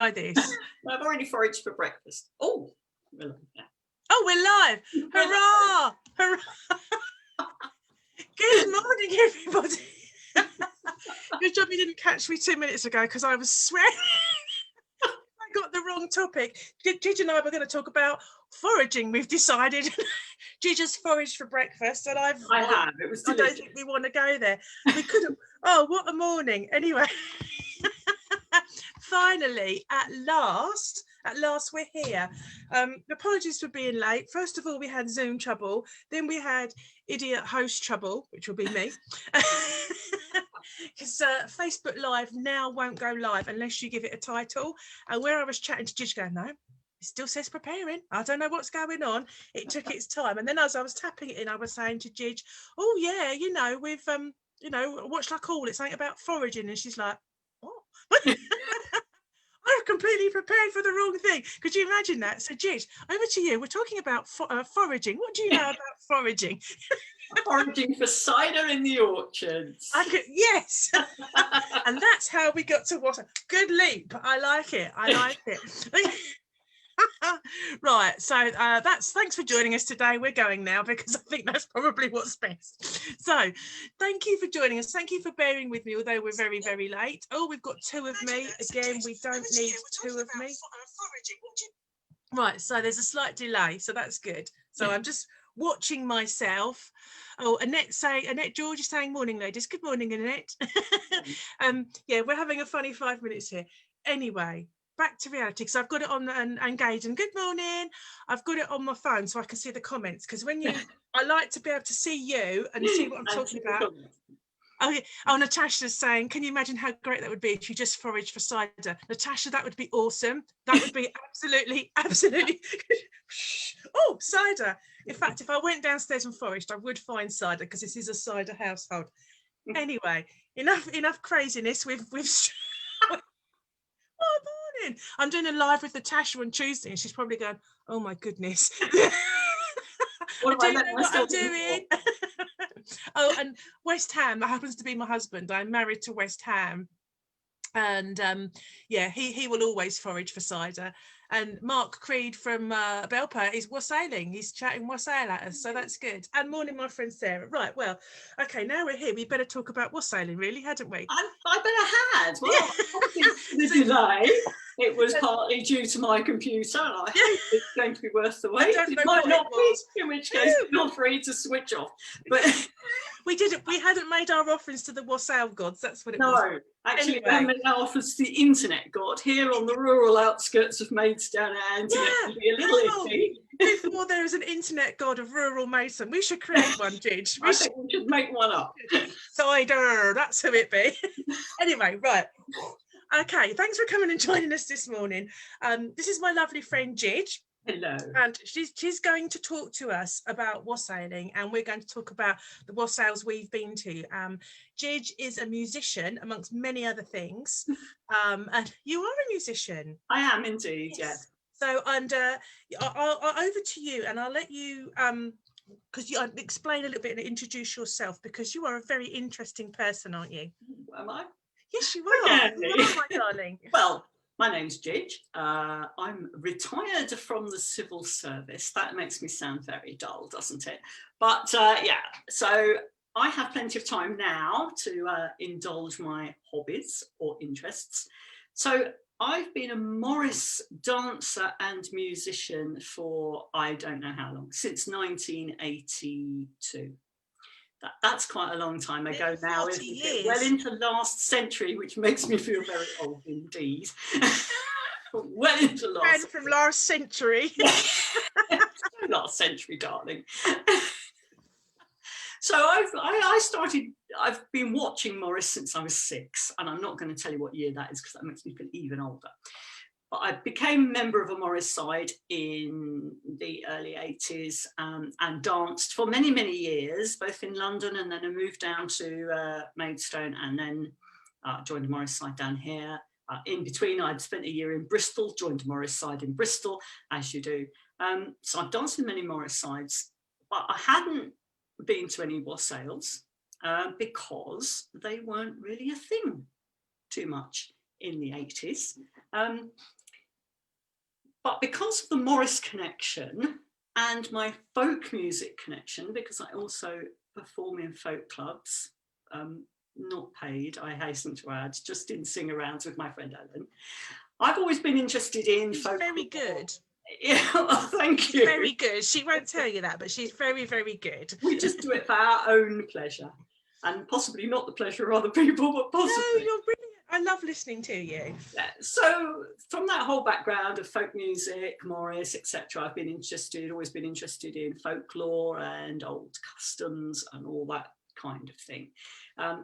this. I've already foraged for breakfast. Oh, we're live now. Oh, we're live. Hurrah! Hurrah! Good morning, everybody. Good job you didn't catch me 2 minutes ago because I was swearing. I got the wrong topic. Gidge and I were going to talk about foraging. We've decided. Gidge has foraged for breakfast, and I have. It was delicious. I don't think we want to go there. We could have. Oh, what a morning! Anyway, finally, at last we're here. Apologies for being late. First of all, we had Zoom trouble. Then we had idiot host trouble, which will be me. Because Facebook Live now won't go live unless you give it a title. And where I was chatting to Gidge going, no, it still says preparing. I don't know what's going on. It took its time. And then as I was tapping it in, I was saying to Gidge, oh yeah, you know, we've, you know, what shall I call it? Something about foraging. And she's like, what? I'm completely prepared for the wrong thing. Could you imagine that? So Gidge, over to you. We're talking about foraging. What do you know about foraging? Foraging for cider in the orchards. Yes. And that's how we got to Wassail. Good leap. I like it. I like it. Right, so thanks for joining us today. We're going now because I think that's probably what's best. So thank you for joining us. Thank you for bearing with me, although we're very, very late. Oh, we've got two of me. Again, we don't need two of me. Right, so there's a slight delay, so that's good. So I'm just watching myself. Oh, Annette George is saying morning, ladies. Good morning, Annette. Yeah, we're having a funny 5 minutes here. Anyway, back to reality, because I've got it on and engage. And good morning. I've got it on my phone so I can see the comments, because when you, I like to be able to see you and see what I'm talking about. Oh, Natasha's saying, can you imagine how great that would be if you just foraged for cider? Natasha, that would be awesome. That would be absolutely, absolutely. Oh, cider. In fact, if I went downstairs and foraged, I would find cider because this is a cider household. Anyway, enough craziness. We've oh, morning. I'm doing a live with Natasha on Tuesday and she's probably going, oh my goodness. I don't know what I'm doing. Oh, and West Ham, that happens to be my husband. I'm married to West Ham. And yeah, he will always forage for cider. And Mark Creed from Belper is wassailing. He's chatting wassail at us, so that's good. And morning, my friend Sarah. Right, well, okay, now we're here. We better talk about wassailing, really, hadn't we? I better had. Well, the delay. It was partly due to my computer, and I hope it's going to be worth the wait. It might not be, in which case feel free to switch off. But we hadn't made our offerings to the Wassail gods. That's what it was. No, actually, we haven't made our offers to the internet god here on the rural outskirts of Maidstone. Our internet can be a little iffy. Before there is an internet god of rural Maidstone, we should create one, Gidge. I think we should make one up. Cider, that's who it be. Anyway, right. Okay, thanks for coming and joining us this morning. This is my lovely friend Gidge. Hello. And she's going to talk to us about wassailing, and we're going to talk about the wassails we've been to. Gidge is a musician, amongst many other things. And you are a musician. I am indeed, yes. So, and I'll over to you, and I'll let you because you explain a little bit and introduce yourself, because you are a very interesting person, aren't you? Am I? Yes, you are. You are, my darling. Well, my name's Gidge. I'm retired from the civil service. That makes me sound very dull, doesn't it? But yeah, so I have plenty of time now to indulge my hobbies or interests. So I've been a Morris dancer and musician for I don't know how long, since 1982. That's quite a long time ago now, isn't it? Well into last century, which makes me feel very old indeed. Well into last from last century. Last century, darling. So I've been watching Morris since I was 6, and I'm not going to tell you what year that is because that makes me feel even older. But I became a member of a Morris side in the early 80s and danced for many, many years, both in London, and then I moved down to Maidstone, and then joined a Morris side down here. In between, I'd spent a year in Bristol, joined a Morris side in Bristol, as you do. So I've danced in many Morris sides, but I hadn't been to any wassails because they weren't really a thing too much in the 80s. But because of the Morris connection and my folk music connection, because I also perform in folk clubs, not paid, I hasten to add, just in sing-arounds with my friend Ellen, I've always been interested in She's folk. very good. Yeah, well, thank you. Very good. She won't tell you that, but she's very, very good. We just do it for our own pleasure, and possibly not the pleasure of other people, but possibly. No, you're brilliant. I love listening to you. Yeah. So from that whole background of folk music, Morris, etc., I've always been interested in folklore and old customs and all that kind of thing.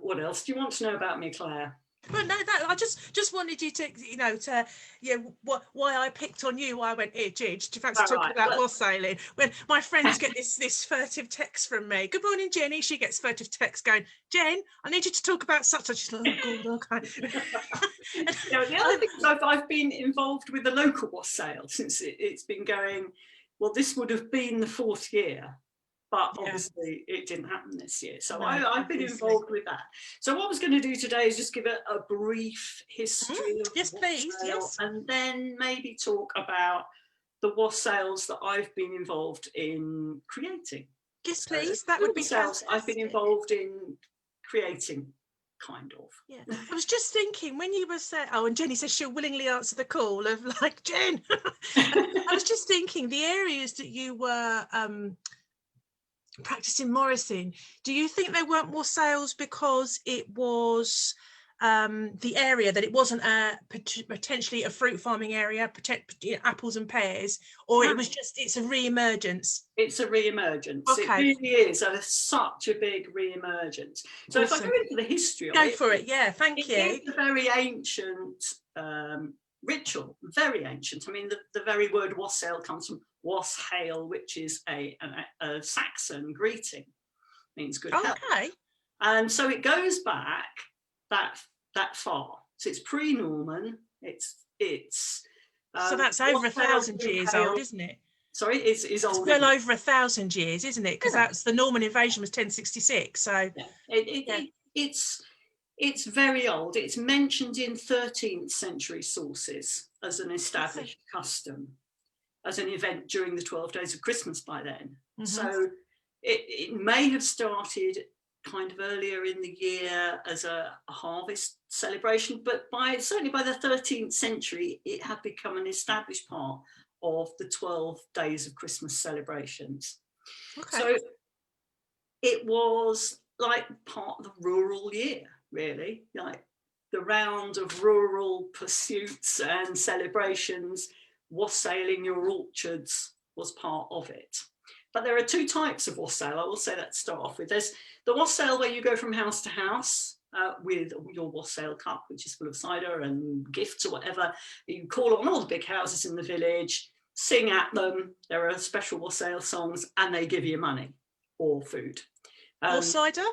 What else do you want to know about me, Claire? Well, no, that I just wanted you to, why I picked on you. Why I went, here, Gidge, do you fancy talking about wassailing? When my friends get this furtive text from me. Good morning, Jenny. She gets furtive text going, Jen, I need you to talk about such. She's like, oh God, okay. The other thing is I've been involved with the local wassail since it's been going. Well, this would have been the 4th year. But obviously it didn't happen this year. So no, I've been involved with that. So what I was going to do today is just give it a brief history of yes, please. Yes. And then maybe talk about the wassails that I've been involved in creating. Yes, please. That would be fantastic. I've been involved in creating, kind of. Yeah. I was just thinking when you were saying, and Jenny says she'll willingly answer the call of like, Jen. I was just thinking the areas that you were practicing Morris in, do you think there weren't more sales because it was the area, that it wasn't potentially a fruit farming area, apples and pears, or it was just, it's a re-emergence? It's a re-emergence. Okay. It really is such a big re-emergence. So awesome. If I go into the history of it. Go for it, yeah, thank you. It's a very ancient ritual, very ancient. I mean, the very word wassail comes from Wassail, which is a Saxon greeting, means good health. Okay. And so it goes back that far. So it's pre-Norman. It's so that's over 1,000 years old, isn't it? Sorry, it's old. It's well over 1,000 years, isn't it? Because that's the Norman invasion was 1066. So it's very old. It's mentioned in 13th century sources as an established custom, as an event during the 12 days of Christmas by then. Mm-hmm. So it may have started kind of earlier in the year as a harvest celebration, but certainly by the 13th century, it had become an established part of the 12 days of Christmas celebrations. Okay. So it was like part of the rural year, really, like the round of rural pursuits and celebrations. Wassailing your orchards was part of it. But there are 2 types of wassail. I will say that to start off with. There's the wassail where you go from house to house with your wassail cup, which is full of cider and gifts or whatever. You call on all the big houses in the village, sing at them. There are special wassail songs, and they give you money or food. Or cider?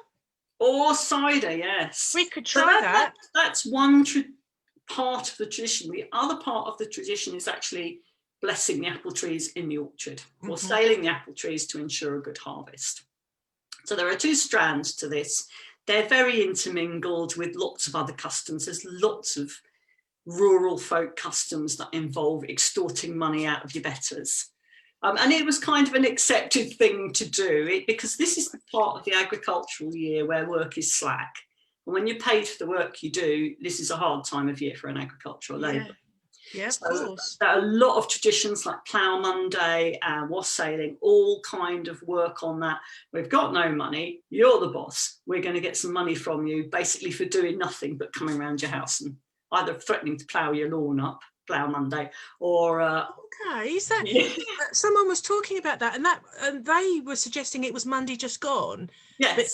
Or cider, yes. We could try that. That's one part of the tradition. The other part of the tradition is actually blessing the apple trees in the orchard, or wassailing the apple trees to ensure a good harvest. So there are 2 strands to this. They're very intermingled with lots of other customs. There's lots of rural folk customs that involve extorting money out of your betters. And it was kind of an accepted thing to do, because this is the part of the agricultural year where work is slack. And when you're paid for the work you do, this is a hard time of year for an agricultural labour. Yeah, so of course. There are a lot of traditions like Plough Monday and wassailing, all kind of work on that. We've got no money, you're the boss, we're going to get some money from you, basically for doing nothing but coming around your house and either threatening to plough your lawn up, Plough Monday, or okay, is that someone was talking about that, and they were suggesting it was Monday just gone. Yes. But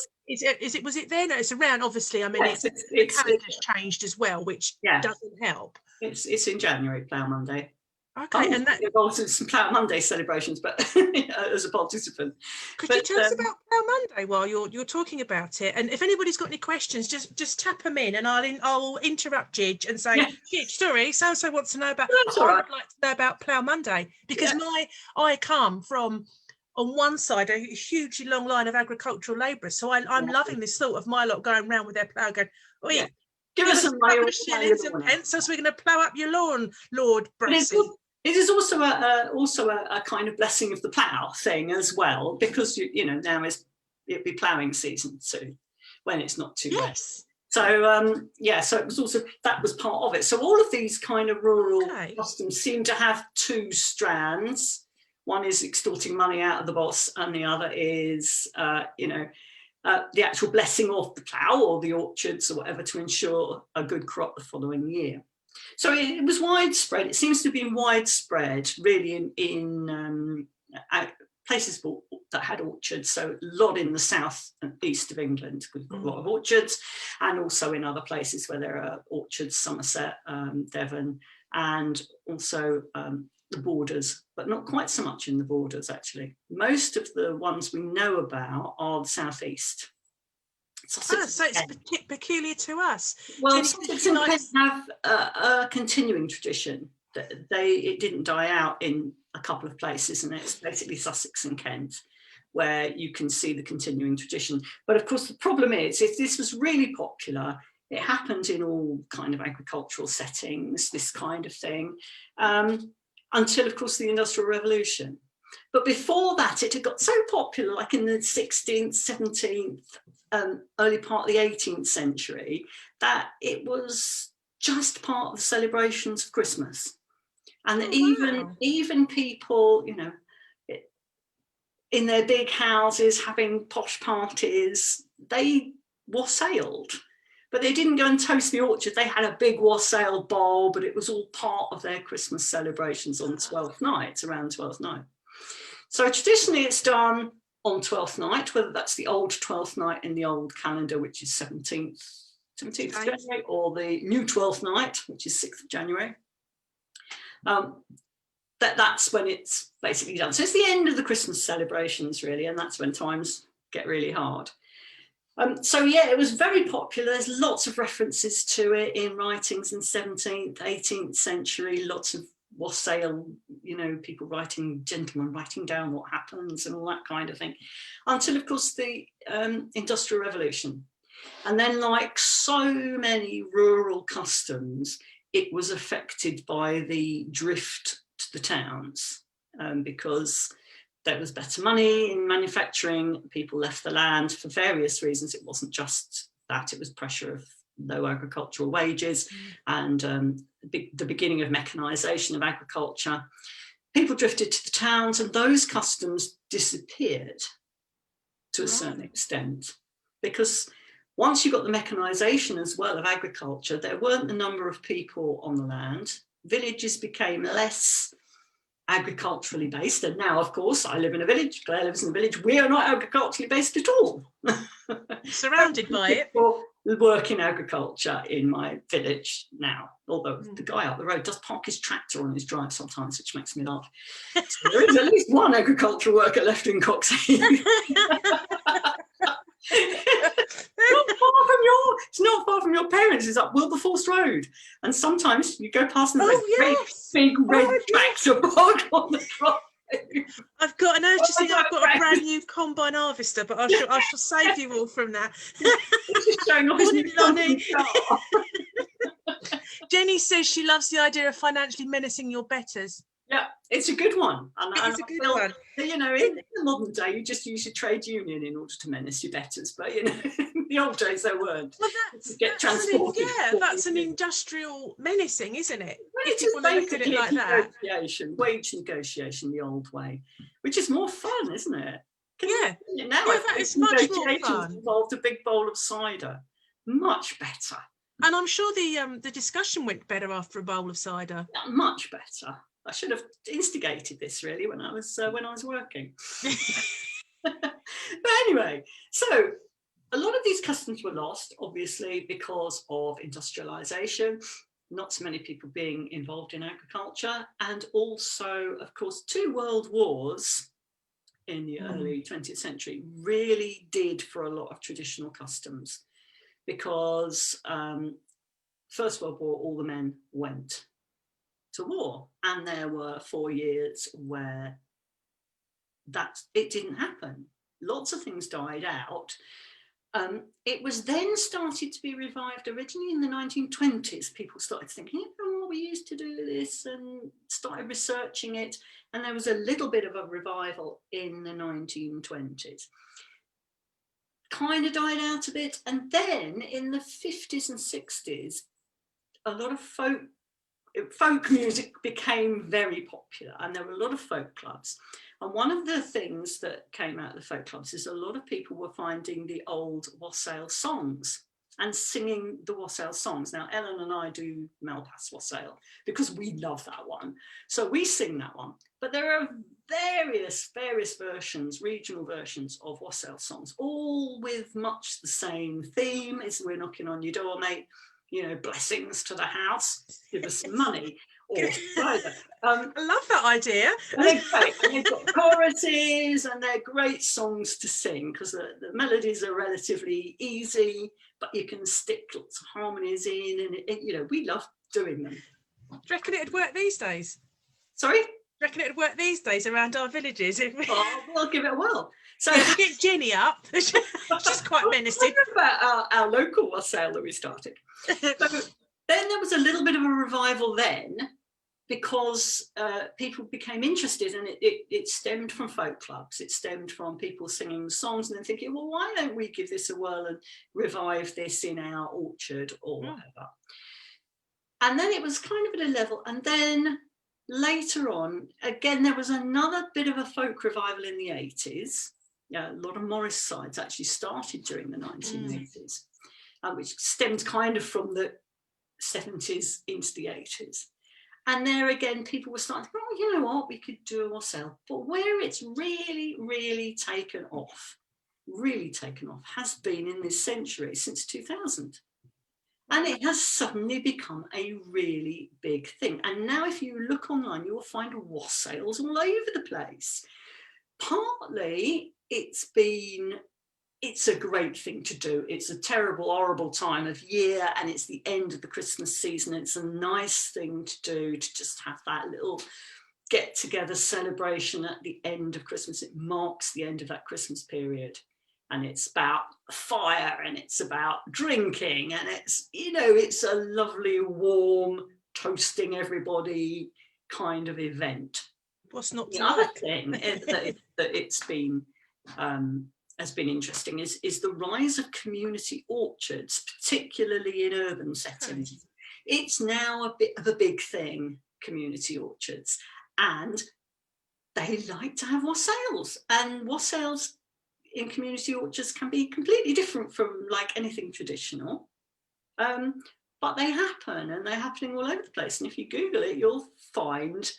was it there? No, it's around, obviously. I mean, yes, the calendar's changed as well, which doesn't help. It's in January, Plough Monday. Okay, and that involves some Plough Monday celebrations, but as a participant. Could you tell us about Plough Monday while you're talking about it? And if anybody's got any questions, just tap them in, and I'll interrupt Gidge and say, Gidge, sorry, so wants to know about. I would like to know about Plough Monday, because I come from, on one side, a hugely long line of agricultural labourers, so I'm loving this thought of my lot going round with their plough, going, Give us some money. Couple of shillings and pence, else we're going to plough up your lawn, Lord Brassey. It is also a kind of blessing of the plough thing as well, because now it'll be ploughing season soon, when it's not too wet. So so it was also, that was part of it. So all of these kind of rural customs seem to have two strands. One is extorting money out of the boss, and the other is the actual blessing of the plough or the orchards or whatever to ensure a good crop the following year. So it was widespread. It seems to have been widespread really in places that had orchards. So a lot in the south and east of England, we've got a lot of orchards, and also in other places where there are orchards, Somerset, Devon, and also the borders, but not quite so much in the borders actually. Most of the ones we know about are the southeast. So it's peculiar to us. Well, Sussex and Kent have a continuing tradition. It didn't die out in a couple of places, and it's basically Sussex and Kent where you can see the continuing tradition. But of course, the problem is, if this was really popular, it happened in all kind of agricultural settings, this kind of thing, until, of course, the Industrial Revolution. But before that, it had got so popular, like in the 16th, 17th, early part of the 18th century, that it was just part of the celebrations of Christmas. And that even people, in their big houses having posh parties, they wassailed. But they didn't go and toast the orchard. They had a big wassail bowl, but it was all part of their Christmas celebrations on 12th night, around 12th night. So traditionally it's done on 12th night, whether that's the old 12th night in the old calendar, which is 17th of January, or the new 12th night, which is 6th of January. That's when it's basically done. So it's the end of the Christmas celebrations, really, and that's when times get really hard. So yeah, it was very popular. There's lots of references to it in writings in 17th, 18th century, lots of wassail, people gentlemen writing down what happens and all that kind of thing, until of course the Industrial Revolution. And then, like so many rural customs, it was affected by the drift to the towns, because there was better money in manufacturing. People left the land for various reasons. It wasn't just that, it was pressure of low agricultural wages and the beginning of mechanisation of agriculture. People drifted to the towns, and those customs disappeared to a certain extent, because once you got the mechanisation as well of agriculture, there weren't the number of people on the land. Villages became less agriculturally based, and now, of course, I live in a village, Claire lives in a village, we are not agriculturally based at all. Surrounded by it. Work in agriculture in my village now, although the guy up the road does park his tractor on his drive sometimes, which makes me laugh. So there is at least one agricultural worker left in Coxey. It's not far from your parents. It's up Wilberforce Road, and sometimes you go past them big red tractor parked on the drive. I've got a brand new combine harvester, but I shall save you all from that. Just showing off his new car. Jenny says she loves the idea of financially menacing your betters. Yeah, it's a good one. It's a good one. In the modern day, you just use your trade union in order to menace your betters, but in the old days there weren't. Well, transported. That's an industrial menacing, isn't it? Well, if you want to look at it like that. Wage negotiation, the old way, which is more fun, isn't it? That is much more fun. Involved a big bowl of cider, much better. And I'm sure the discussion went better after a bowl of cider. Much better. I should have instigated this really when I was working. But anyway, so a lot of these customs were lost, obviously, because of industrialisation, not so many people being involved in agriculture, and also, of course, 2 world wars in the early 20th century really did for a lot of traditional customs, because First World War, all the men went to war, and there were 4 years where it didn't happen. Lots of things died out, It was then started to be revived originally in the 1920s. People started thinking, oh, we used to do this, and started researching it. And there was a little bit of a revival in the 1920s. Kind of died out a bit. And then in the 50s and 60s, a lot of folk music became very popular, and there were a lot of folk clubs. And one of the things that came out of the folk clubs is a lot of people were finding the old Wassail songs and singing the Wassail songs. Now, Ellen and I do Melpas Wassail because we love that one. So we sing that one. But there are various versions, regional versions of Wassail songs, all with much the same theme. Is we're knocking on your door, mate, you know, blessings to the house, give us some money. Or either. I love that idea. And they're great. And they've got choruses, and they're great songs to sing because the melodies are relatively easy, but you can stick lots of harmonies in, and you know, we love doing them. Do you reckon it'd work these days? Sorry? Do you reckon it'd work these days around our villages? Oh, we'll give it a whirl. So yeah, we get Jenny up. She's quite menacing. About our local wassail that we started. So then there was a little bit of a revival then, because people became interested, and it stemmed from folk clubs. It stemmed from people singing songs and then thinking, well, why don't we give this a whirl and revive this in our orchard or whatever. And then it was kind of at a level, and then later on, again, there was another bit of a folk revival in the 80s. Yeah, a lot of Morris sides actually started during the 1980s, which stemmed kind of from the 70s into the 80s. And there again, people were starting to go, oh, you know what, we could do a wassail. But where it's really taken off has been in this century, since 2000. And it has suddenly become a really big thing. And now if you look online, you will find wassails all over the place. Partly it's a great thing to do. It's a terrible, horrible time of year, and it's the end of the Christmas season. It's a nice thing to do, to just have that little get-together celebration at the end of Christmas. It marks the end of that Christmas period, and it's about fire, and it's about drinking, and it's, you know, it's a lovely, warm, toasting everybody kind of event. What's not the other thing that it's been has been interesting is the rise of community orchards, particularly in urban settings. It's now a bit of a big thing, community orchards, and they like to have wassails, and wassails in community orchards can be completely different from like anything traditional, but they happen, and they're happening all over the place. And if you Google it, you'll find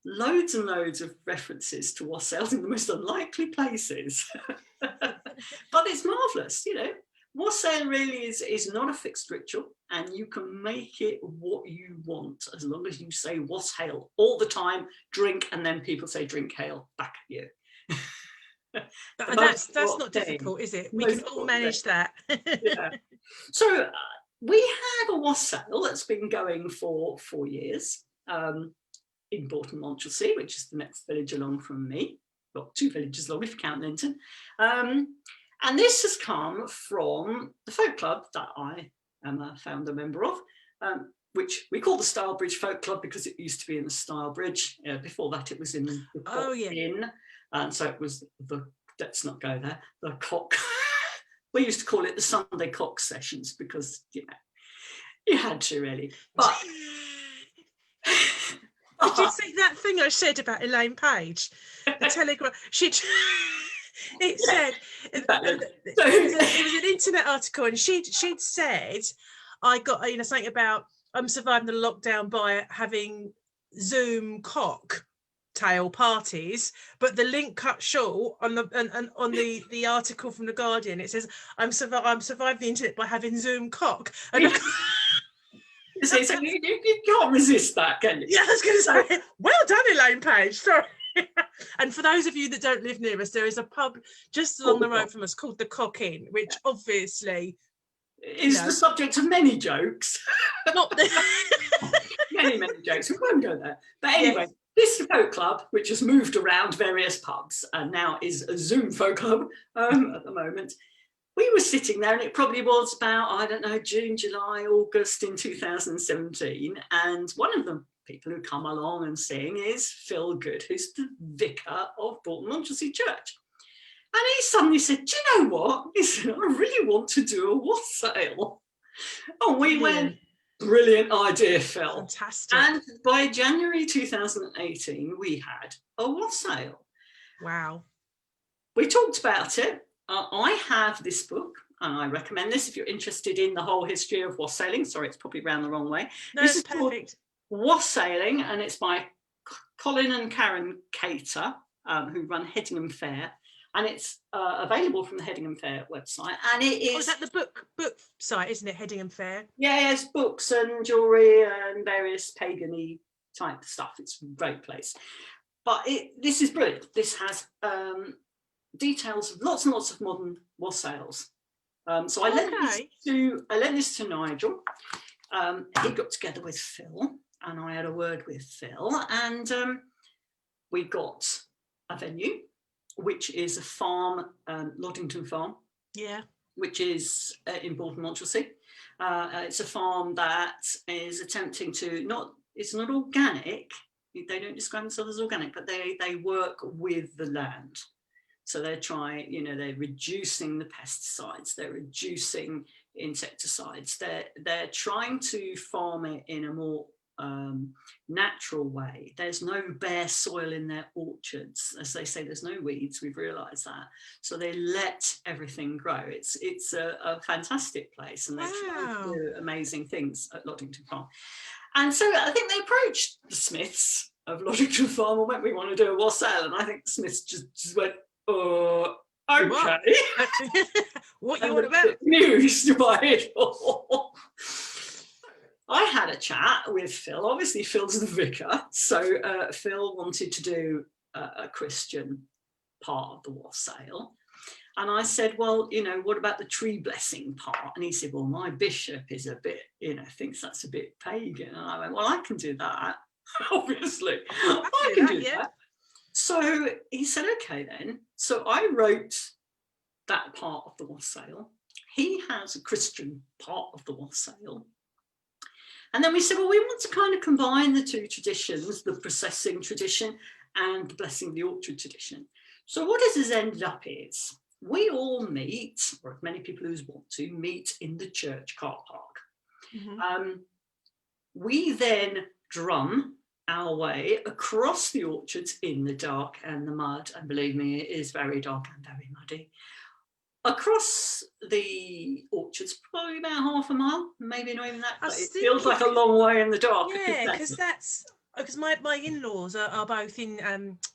loads and loads of references to wassails in the most unlikely places. But it's marvellous, you know. Wassail really is not a fixed ritual, and you can make it what you want as long as you say wassail all the time, drink, and then people say drink hail back at you. That's not difficult, is it? We can all manage that. Yeah. So we have a wassail that's been going for 4 years in Bourton Monchelsea, which is the next village along from me. Well, 2 villages along if you count Linton. And this has come from the folk club that I am a founder member of, which we call the Stylebridge Folk Club because it used to be in the Stylebridge. Before that, it was in the Cock Inn. And so it was let's not go there, the cock. We used to call it the Sunday cock sessions because, you know, you had to really. But did you see that thing I said about Elaine Page? The Telegraph. It said it was an internet article, and she'd said, I got, you know, something about I'm surviving the lockdown by having Zoom cocktail parties, but the link cut short on the article from the Guardian. It says I'm surviving the internet by having Zoom cock. And so you can't resist that, can you? Yeah, I was going to say, well done, Elaine Page. Sorry. And for those of you that don't live near us, there is a pub just along the road from us called the Cock Inn, which obviously is the subject of many jokes. Not many jokes. We won't go there. But anyway, this folk club, which has moved around various pubs and now is a Zoom folk club at the moment, we were sitting there, and it probably was about, I don't know, June, July, August in 2017. And one of the people who come along and sing is Phil Good, who's the vicar of Bolton Monchelsea Church. And he suddenly said, do you know what? He said, I really want to do a wassail. And we went, brilliant idea, Phil. Fantastic. And by January 2018, we had a wassail. Wow. We talked about it. I have this book, and I recommend this if you're interested in the whole history of wassailing. Sorry, it's probably round the wrong way. No, this it's is perfect. Wassailing, and it's by Colin and Karen Cater, who run Headingham Fair. And it's available from the Headingham Fair website. And it is... Oh, is that the book site, isn't it? Headingham Fair. Yeah, it's books and jewellery and various pagan-y type stuff. It's a great place. But this is brilliant. This has details of lots and lots of modern wassails. So I lent this to Nigel. He got together with Phil, and I had a word with Phil, and we got a venue, which is a farm, Loddington Farm. Yeah. Which is in Bolton Monchelsea. It's a farm that is attempting to it's not organic. They don't describe themselves as organic, but they work with the land. So they're trying, they're reducing the pesticides, they're reducing insecticides. They're trying to farm it in a more natural way. There's no bare soil in their orchards. As they say, there's no weeds. We've realised that. So they let everything grow. It's a fantastic place, and they're trying to do amazing things at Loddington Farm. And so I think they approached the Smiths of Loddington Farm and went, we want to do a wassail. And I think the Smiths just went, okay. What you want about? News by it all. I had a chat with Phil. Obviously, Phil's the vicar. So Phil wanted to do a Christian part of the wassail. And I said, well, what about the tree blessing part? And he said, well, my bishop is a bit, thinks that's a bit pagan. And I went, well, I can do that. Obviously, I can do that. So he said, okay, then. So I wrote that part of the wassail. He has a Christian part of the wassail. And then we said, well, we want to kind of combine the two traditions, the processing tradition and the blessing of the orchard tradition. So what this has ended up is we all meet, or many people who want to, meet in the church car park. Mm-hmm. We then drum our way across the orchards in the dark and the mud. And believe me, it is very dark and very muddy. Across the orchards, probably about half a mile, maybe not even that. But it feels like a long way in the dark. Yeah, because my in-laws are both in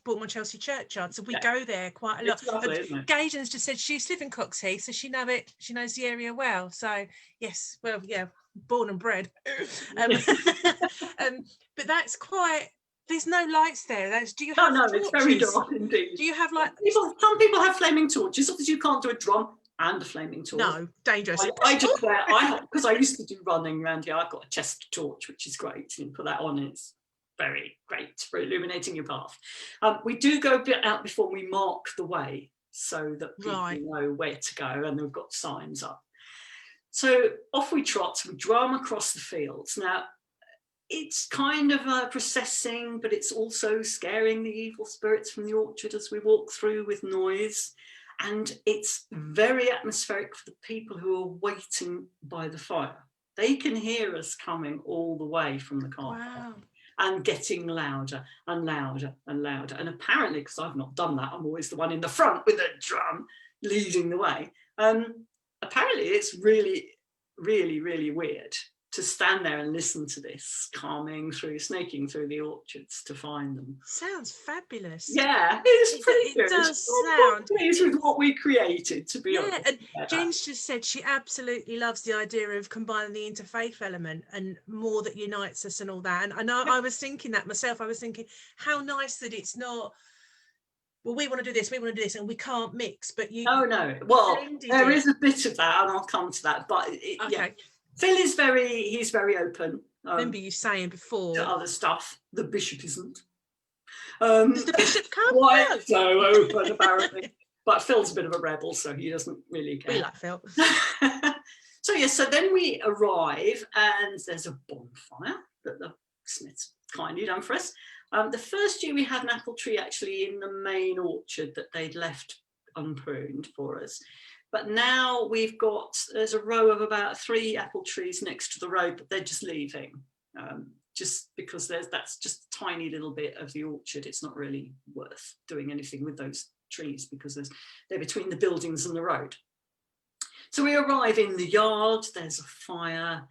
Bolton Monchelsea churchyard, so we go there quite a lot. It's lovely, isn't it? Gaydon's just said she used to live in Coxheath, so she knows the area well. So yes, well, yeah, born and bred. But that's quite. There's no lights there. Do you have torches? It's very dark indeed. Do you have some people have flaming torches. Obviously, you can't do a drum and a flaming torch. No, dangerous. Because I used to do running around here. I've got a chest torch, which is great. You can put that on. It's very great for illuminating your path. We do go a bit out before we mark the way, so that people know where to go, and we've got signs up. So off we trot. We drum across the fields. Now, it's kind of a processing, but it's also scaring the evil spirits from the orchard as we walk through with noise. And it's very atmospheric for the people who are waiting by the fire. They can hear us coming all the way from the car park and getting louder and louder and louder. And apparently, because I've not done that, I'm always the one in the front with a drum leading the way. Apparently, it's really, really, really weird to stand there and listen to this snaking through the orchards to find them. Sounds fabulous. Yeah, it's pretty good. It does sound. Pleased with what we created, to be honest. And Jane's just said she absolutely loves the idea of combining the interfaith element and more that unites us and all that. And I know I was thinking that myself. I was thinking how nice that it's not. Well, we want to do this, and we can't mix. But you. Oh no. Well, there is a bit of that, and I'll come to that. But yeah. Phil is he's very open. Remember you saying before. To other stuff. The bishop isn't. Does the bishop come? Quite so open, apparently. But Phil's a bit of a rebel, so he doesn't really care. We like Phil. So yeah, so then we arrive and there's a bonfire that the Smiths kindly done for us. The first year we had an apple tree actually in the main orchard that they'd left unpruned for us. But now there's a row of about 3 apple trees next to the road, but they're just leaving. Just because that's just a tiny little bit of the orchard. It's not really worth doing anything with those trees because they're between the buildings and the road. So we arrive in the yard, there's a fire.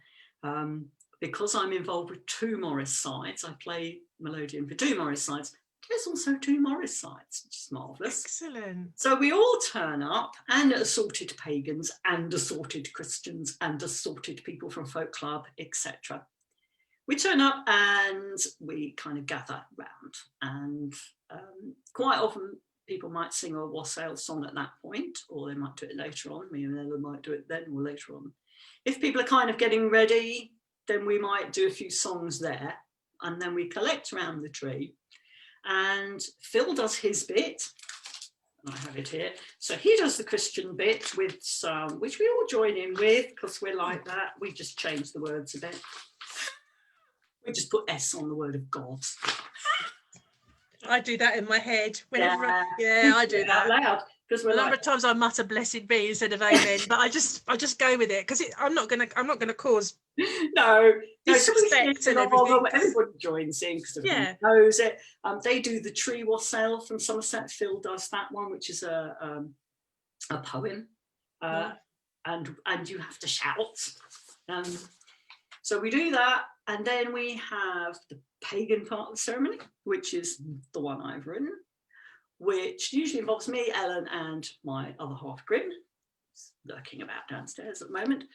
Because I'm involved with 2 Morris sides, I play melodeon for 2 Morris sides. There's also 2 Morris sides, which is marvellous. Excellent. So we all turn up, and assorted pagans and assorted Christians and assorted people from folk club, etc. We turn up and we kind of gather round, and quite often people might sing a Wassail song at that point, or they might do it later on. Me and Ella might do it then or later on. If people are kind of getting ready, then we might do a few songs there, and then we collect around the tree, and Phil does his bit. I have it here. So he does the Christian bit with some, which we all join in with because we're like that. We just change the words a bit. We just put S on the word of God. I do that in my head whenever. Yeah, I do that out loud because we're a number of times. I mutter "Blessed be" instead of "Amen," but I just go with it because I'm not gonna cause disrespect and everything. Everybody joins in because everybody knows it. They do the tree wassail from Somerset. Phil does that one, which is a poem, and you have to shout. So we do that, and then we have the pagan part of the ceremony, which is the one I've written, which usually involves me, Ellen, and my other half, Grim, who's lurking about downstairs at the moment.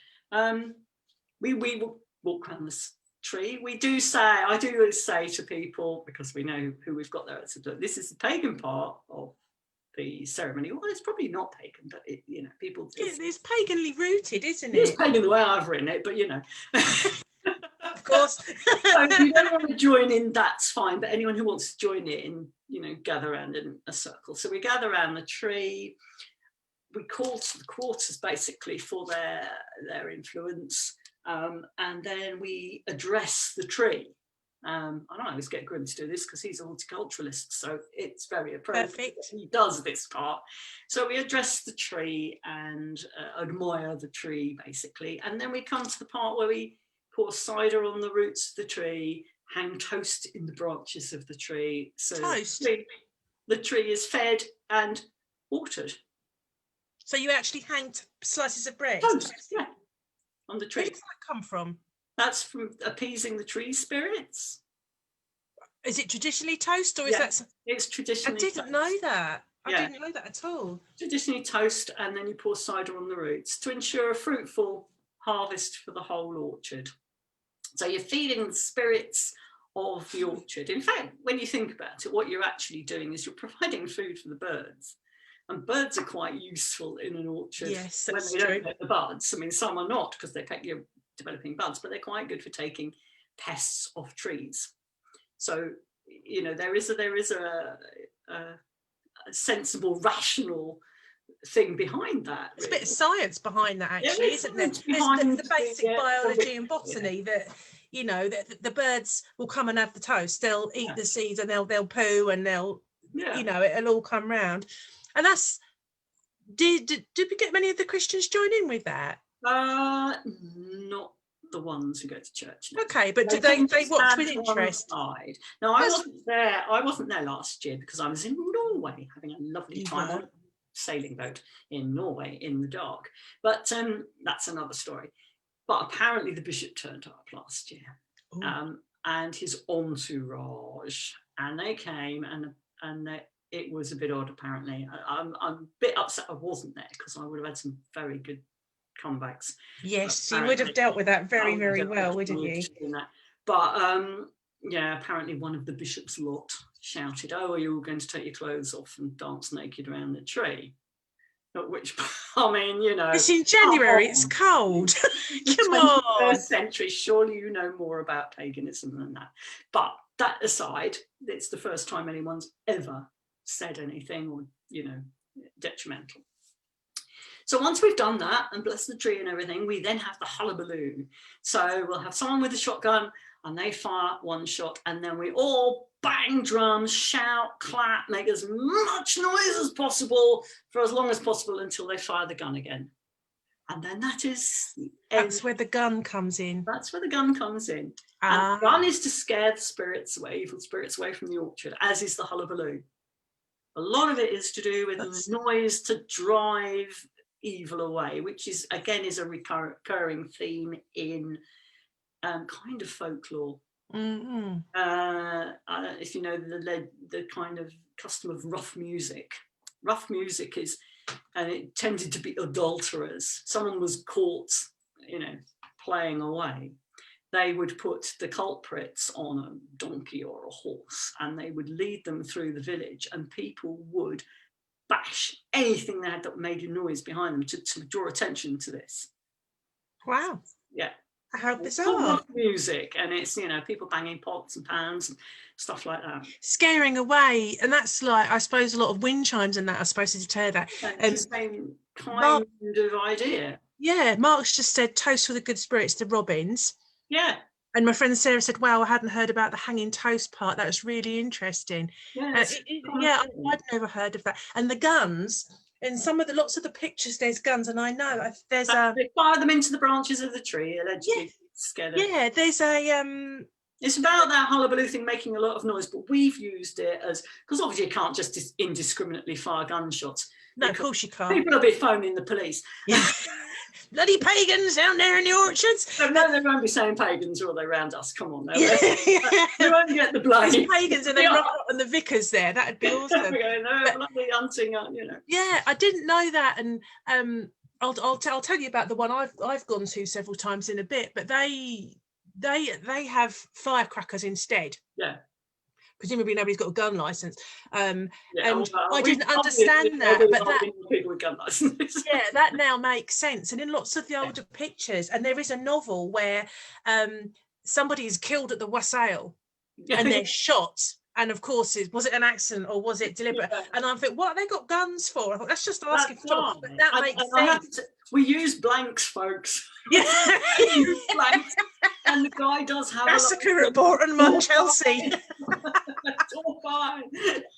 We will walk around this tree. I do say to people, because we know who we've got there, this is the pagan part of the ceremony. Well, it's probably not pagan, but people. It's paganly rooted, isn't it? It's pagan the way I've written it, but Of course. So if you don't want to join in, that's fine. But anyone who wants to join in, gather around in a circle. So we gather around the tree. We call to the quarters basically for their influence, and then we address the tree. And I always get Grim to do this because he's a horticulturalist, so it's very appropriate. Perfect. He does this part. So we address the tree and admire the tree basically, and then we come to the part where we pour cider on the roots of the tree, hang toast in the branches of the tree. So toast. The tree is fed and watered. So you actually hang slices of bread? Toast, yeah, on the tree. Where does that come from? That's from appeasing the tree spirits. Is it traditionally toast, or is that? It's traditionally. I didn't know that. I Yeah. didn't know that at all. Traditionally toast, and then you pour cider on the roots to ensure a fruitful harvest for the whole orchard. So you're feeding the spirits of the orchard. In fact, when you think about it, what you're actually doing is you're providing food for the birds. And birds are quite useful in an orchard when they don't get the buds. I mean, some are not because you're developing buds, but they're quite good for taking pests off trees. So, there is a sensible, rational thing behind that. There's a bit of science behind that, actually, isn't there? There's the basic biology and botany that, the birds will come and have the toast. They'll eat the seeds and they'll poo and they'll, it'll all come round. And that's, did we get many of the Christians join in with that? Not the ones who go to church now. Okay, but did they watch with interest? No, I wasn't there last year because I was in Norway having a lovely time on a sailing boat in Norway in the dark. But that's another story. But apparently the bishop turned up last year, and his entourage, and they came and it was a bit odd. Apparently, I'm a bit upset I wasn't there because I would have had some very good comebacks. Yes, you would have dealt with that very, very well, wouldn't you? But apparently one of the bishop's lot shouted, "Oh, are you all going to take your clothes off and dance naked around the tree?" At which, I mean, it's in January, it's cold. Come on. 21st century, surely you know more about paganism than that. But that aside, it's the first time anyone's ever said anything or detrimental. So once we've done that and blessed the tree and everything, we then have the hullabaloo. So we'll have someone with a shotgun and they fire one shot, and then we all bang drums, shout, clap, make as much noise as possible for as long as possible until they fire the gun again. And then that's where the gun comes in. That's where the gun comes in. And the gun is to scare the spirits away, evil spirits away from the orchard, as is the hullabaloo. A lot of it is to do with the noise to drive evil away, which is again is a recurring theme in kind of folklore. Mm-hmm. If you know the kind of custom of rough music. Rough music is, and it tended to be adulterers. Someone was caught, playing away. They would put the culprits on a donkey or a horse, and they would lead them through the village, and people would bash anything they had that made a noise behind them to draw attention to this. Wow. Yeah. How bizarre. Music, and it's people banging pots and pans and stuff like that, scaring away. And that's like, I suppose, a lot of wind chimes and that are supposed to deter that. It's the same kind of idea. Yeah, Mark's just said toast for the good spirits to Robins. Yeah. And my friend Sarah said, wow, I hadn't heard about the hanging toast part. That was really interesting. Yeah, I'd never heard of that. And the guns, in lots of the pictures, there's guns, and I know there's they fire them into the branches of the tree, allegedly. Yeah, there's a it's about that hullabaloo thing making a lot of noise, but we've used it as, because obviously you can't just indiscriminately fire gunshots. No, of course you can't. People will be phoning the police. Yeah. Bloody pagans down there in the orchards. No, they won't be saying pagans, or they round us. Come on, they won't get the blame. It's pagans, and they rock up on the vicars there. That'd be awesome. No, bloody hunting, Yeah, I didn't know that, and I'll tell you about the one I've gone to several times in a bit. But they have firecrackers instead. Yeah. Presumably nobody's got a gun license, and well, I didn't understand that. But people with gun licenses. Yeah, that now makes sense. And in lots of the older pictures, and there is a novel where somebody is killed at the Wassail, and they're shot. And of course, was it an accident or was it deliberate? Yeah. And I think, what have they got guns for? I thought, that's just asking for trouble. But that makes sense. We use blanks, folks. Yeah. We use blanks. And the guy does have massacre at Borton, Chelsea. It's all fine.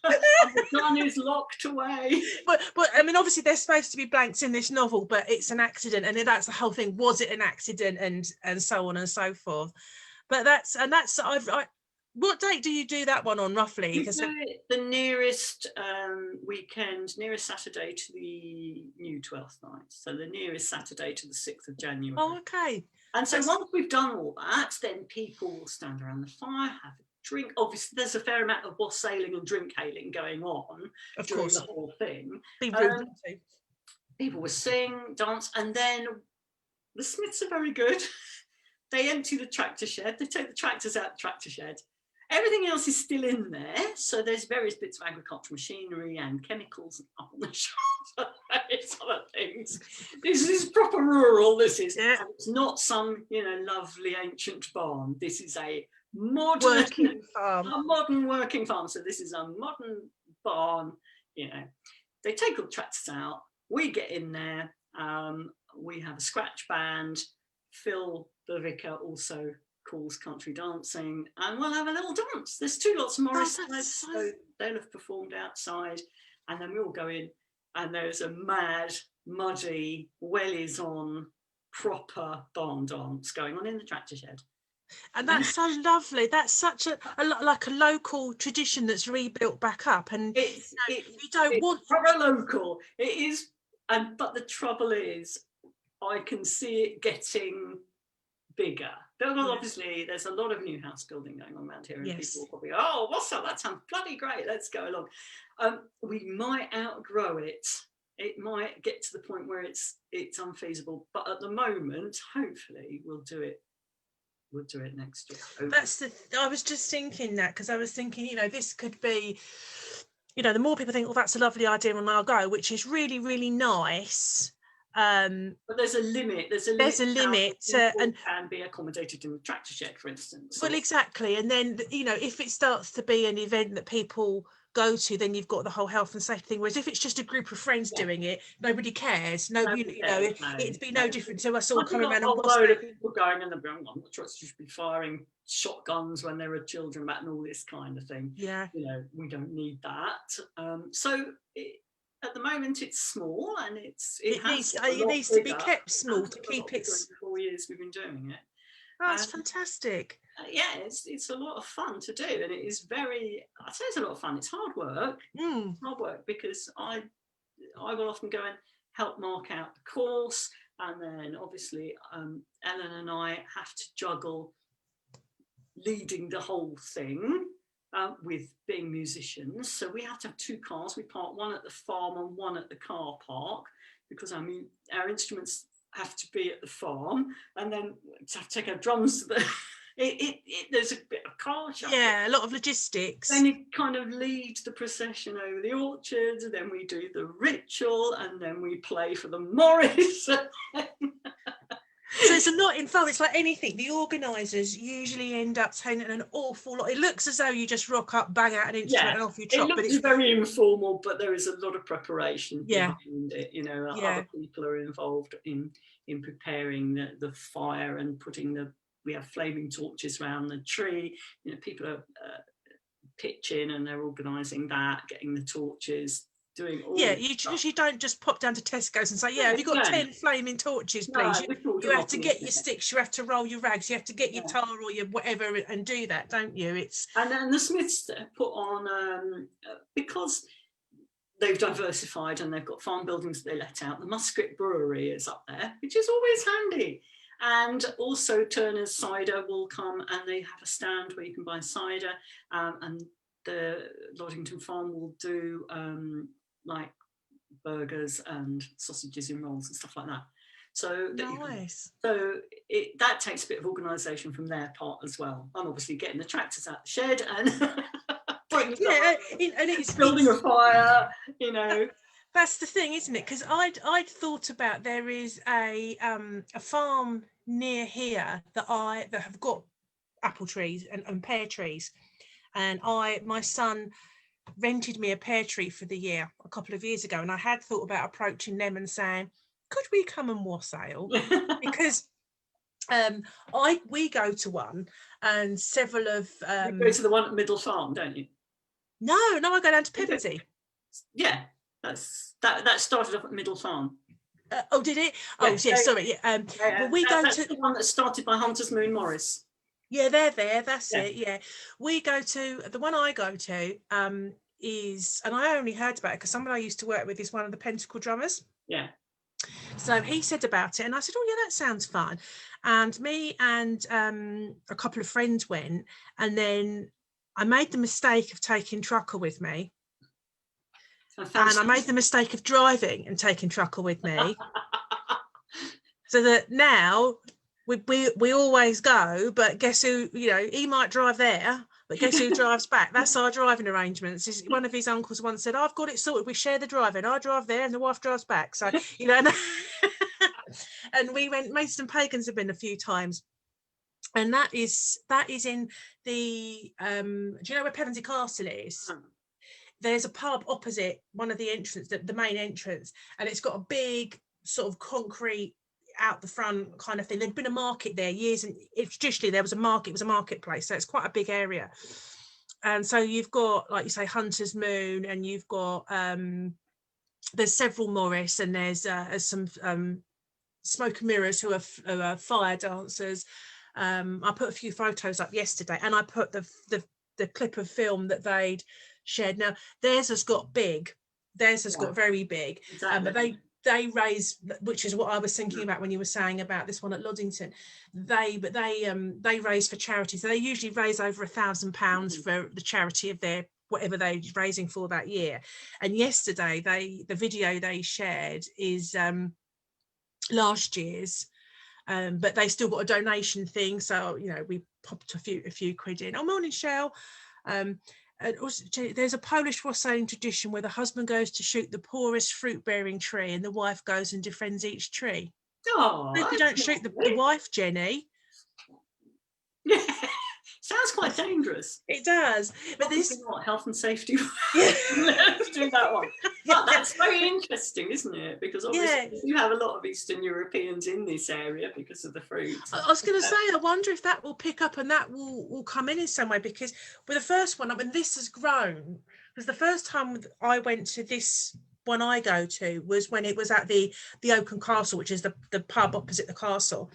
And the gun is locked away. But I mean, obviously, there's supposed to be blanks in this novel, but it's an accident, and that's the whole thing. Was it an accident, and so on and so forth? But that's what date do you do that one on, roughly? We do it the nearest weekend, nearest Saturday to the new 12th night. So the nearest Saturday to the 6th of January. Oh, okay. And so once we've done all that, then people will stand around the fire, have a drink. Obviously, there's a fair amount of wassailing and drink hailing going on during the whole thing. People will sing, dance, and then the Smiths are very good. They empty the tractor shed. They take the tractors out the tractor shed. Everything else is still in there. So there's various bits of agricultural machinery and chemicals up on the shelf. Various other things. This is proper rural. This is. Yeah. It's not some, lovely ancient barn. This is a modern working farm. A modern working farm. So this is a modern barn. They take all the tractors out. We get in there. We have a scratch band. Phil, the vicar, also calls country dancing, and we'll have a little dance. There's two lots of Morris sides, so they'll have performed outside, and then we all go in, and there's a mad, muddy, wellies on, proper barn dance going on in the tractor shed. And that's so lovely. That's such a like a local tradition that's rebuilt back up, and you don't want proper local. It is, but the trouble is, I can see it getting bigger. Because obviously there's a lot of new house building going on around here, and people will probably go, oh, Wassail, that sounds bloody great, let's go along. We might outgrow it. It might get to the point where it's unfeasible, but at the moment, hopefully we'll do it next year. I was just thinking that, because I was thinking, this could be, the more people think, well, that's a lovely idea and I'll go, which is really, really nice. But there's a limit. There's a limit, and can be accommodated in the tractor shed, for instance. Well, exactly. And then, you know, if it starts to be an event that people go to, then you've got the whole health and safety thing. Whereas if it's just a group of friends doing it, nobody cares. Nobody, you know, it'd be no different to us all coming around and load of people going, and I'm not sure it's just be firing shotguns when there are children about and all this kind of thing. Yeah. You know, we don't need that. At the moment, it's small, and it needs to be kept small to keep it. 4 years we've been doing it. Oh, that's fantastic. Yeah, it's a lot of fun to do, and it is very. I say it's a lot of fun. It's hard work. It's hard work because I will often go and help mark out the course, and then obviously Ellen and I have to juggle leading the whole thing. With being musicians, so we have to have 2 cars. We park one at the farm and one at the car park, because our instruments have to be at the farm, and then we have to take our drums to the. There's a bit of car shuffle. Yeah, a lot of logistics. Then you kind of lead the procession over the orchards, and then we do the ritual, and then we play for the Morris. So it's a lot involved. It's like anything. The organisers usually end up taking an awful lot. It looks as though you just rock up, bang out an instrument, and off you trot. It looks very informal, but there is a lot of preparation behind it. You know, other people are involved in preparing the fire and putting we have flaming torches around the tree. You know, people are pitching, and they're organising that, getting the torches. Doing all you don't just pop down to Tesco's and say, have you got 10 flaming torches, please? You have to get your sticks, you have to roll your rags, you have to get your tar or your whatever and do that, don't you? And then the Smiths put on, because they've diversified and they've got farm buildings that they let out, the Musket Brewery is up there, which is always handy. And also Turner's Cider will come, and they have a stand where you can buy cider, and the Loddington Farm will do like burgers and sausages in rolls and stuff like that. So nice. That takes a bit of organisation from their part as well. I'm obviously getting the tractors out the shed and and it's building a fire. You know, that's the thing, isn't it? Because I'd thought about, there is a farm near here that have got apple trees and pear trees, and my son rented me a pear tree for the year a couple of years ago, and I had thought about approaching them and saying, could we come and wassail? Because we go to one, and several of you go to the one at Middle Farm, don't you? No, I go down to Pivotty. Yeah, that started off at Middle Farm. Oh, did it? Oh, yeah, sorry. Well, that's the one that started by Hunter's Moon Morris. Yeah, they're there. That's it. Yeah, we go to the one I go to. Is, and I only heard about it because someone I used to work with is one of the Pentacle drummers. Yeah. So he said about it, and I said, "Oh, yeah, that sounds fun." And me and a couple of friends went, and then I made the mistake of taking Trucker with me, and I made the mistake of driving and taking Trucker with me, so that now. We always go, but guess who? You know, he might drive there, but guess who drives back? That's our driving arrangements. One of his uncles once said, "I've got it sorted. We share the driving. I drive there, and the wife drives back." So you know, and we went. Maidstone Pagans have been a few times, and that is in the. Do you know where Pevensey Castle is? There's a pub opposite one of the entrance, the main entrance, and it's got a big sort of concrete out the front kind of thing. There'd been a market there years, and traditionally there was a market. It was a marketplace, so it's quite a big area. And so you've got, like you say, Hunter's Moon, and you've got there's several Morris, and there's some Smoke and Mirrors who are fire dancers. I put a few photos up yesterday, and I put the clip of film that they'd shared. Now theirs has got very big, exactly. But they raise, which is what I was thinking about when you were saying about this one at Loddington. They raise for charity, so they usually raise over £1,000 for the charity of their whatever they're raising for that year. And yesterday the video they shared is last year's, but they still got a donation thing, so you know we popped a few quid in. Oh, morning, Shell. And also, there's a Polish wassailing tradition where the husband goes to shoot the poorest fruit-bearing tree and the wife goes and defends each tree. Oh, Hope you don't shoot the wife, Jenny. Yeah, sounds quite dangerous. It does, but this not health and safety. Yeah. Let's do that one. But that's very interesting, isn't it? Because obviously you have a lot of Eastern Europeans in this area because of the fruit. I was going to say, I wonder if that will pick up and that will come in some way, because with the first one, I mean, this has grown, because the first time I went to this one I go to was when it was at the Oaken Castle, which is the pub opposite the castle.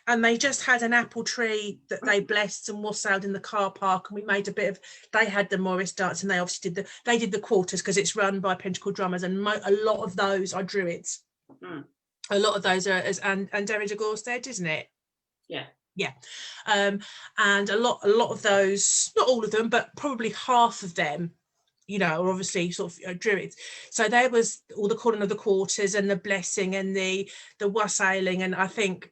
And they just had an apple tree that they blessed and wassailed in the car park, and we made a bit of, they had the Morris dance, and they obviously did the quarters, because it's run by Pentacle drummers, and a lot of those are druids. A lot of those are, and Derry de Gorstead, isn't it? Yeah. And a lot of those, not all of them, but probably half of them, you know, are obviously sort of druids. So there was all the calling of the quarters and the blessing and the wassailing, and I think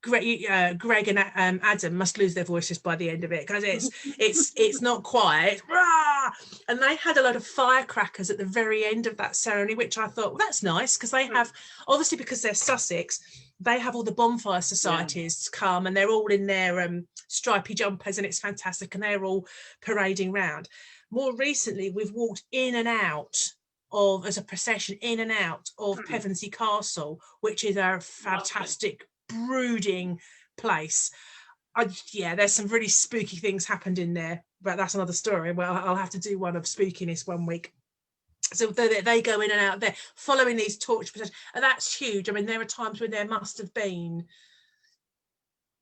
Greg and Adam must lose their voices by the end of it, because it's not quiet. Rah! And they had a lot of firecrackers at the very end of that ceremony, which I thought, well, that's nice, because they have, obviously because they're Sussex, they have all the bonfire societies come, and they're all in their stripy jumpers, and it's fantastic, and they're all parading round. More recently, we've walked in and out of, as a procession, in and out of Pevensey Castle, which is a fantastic brooding place. There's some really spooky things happened in there, but that's another story. Well, I'll have to do one of spookiness one week. So they go in and out there following these torch processions, and that's huge. I mean, there are times when there must have been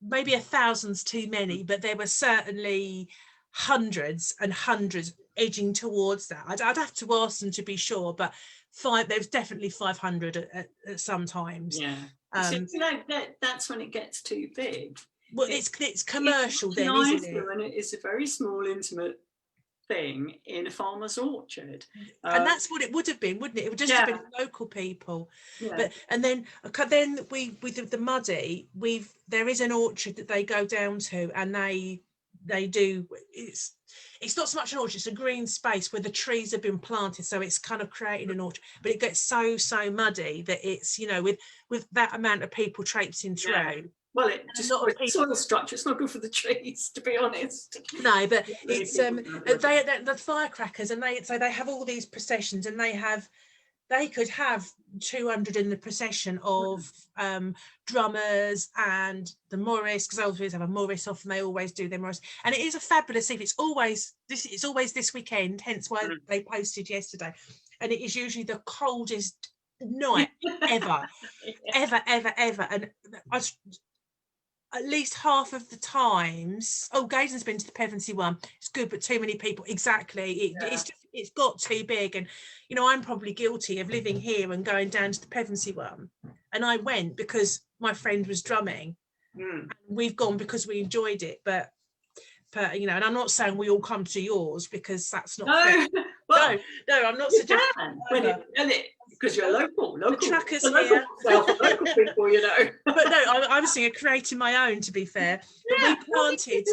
maybe 1,000's too many, but there were certainly hundreds and hundreds edging towards that. I'd have to ask them to be sure, but there's definitely 500 at some times. So, that's when it gets too big. Well, it's commercial then, isn't it? And it's a very small, intimate thing in a farmer's orchard, and that's what it would have been, wouldn't it? It would just have been local people. But and then we with the Muddy, there is an orchard that they go down to, and they do, it's not so much an orchard, it's a green space where the trees have been planted, so it's kind of creating an orchard, but it gets so muddy that it's, you know, with that amount of people traipsing through. Well, it just soil structure. It's not good for the trees, to be honest. No, but it's the firecrackers, and they have all these processions, and they could have 200 in the procession of drummers and the Morris, because I always have a Morris off, and they always do their Morris, and it is a fabulous evening. It's always this weekend, hence why they posted yesterday, and it is usually the coldest night ever, ever, and at least half of the times, Gaydon's been to the Pevensey one, it's good, but too many people. Exactly, it's got too big. And you know, I'm probably guilty of living here and going down to the Pevensey one, and I went because my friend was drumming, and we've gone because we enjoyed it, but you know, and I'm not saying we all come to yours, because that's not fair. Well, no, I'm not suggesting because you're local. The trackers here. Local people, you know. But no, I was thinking of creating my own, to be fair. But we planted.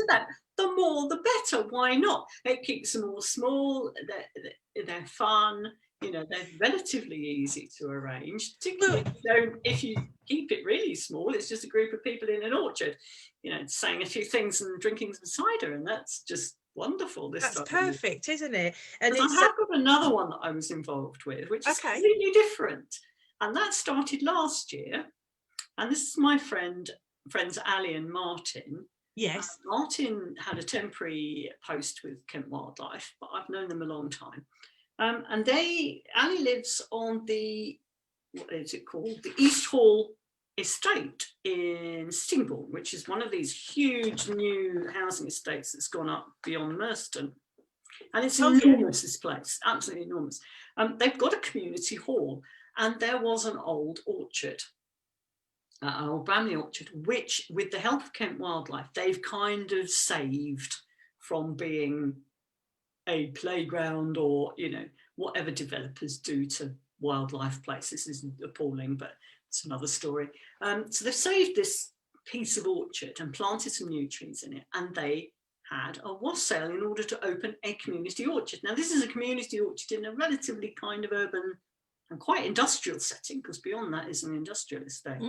The more, the better. Why not? It keeps them all small. They're fun. You know, they're relatively easy to arrange. Particularly if you keep it really small, it's just a group of people in an orchard, you know, saying a few things and drinking some cider, and that's just wonderful. That's perfect, isn't it? And I have got another one that I was involved with, which is completely different, and that started last year. And this is my friends Ali and Martin. Yes. Martin had a temporary post with Kent Wildlife, but I've known them a long time. And Ali lives on the, what is it called? The East Hall estate in Stingbourne, which is one of these huge new housing estates that's gone up beyond Merston. And it's enormous, this place, absolutely enormous. They've got a community hall, and there was an old orchard, an old Bramley orchard, which, with the help of Kent Wildlife, they've kind of saved from being a playground, or, you know, whatever developers do to wildlife places is appalling, but it's another story. So they've saved this piece of orchard and planted some new trees in it, and they had a wassail in order to open a community orchard. Now, this is a community orchard in a relatively kind of urban and quite industrial setting, because beyond that is an industrial estate.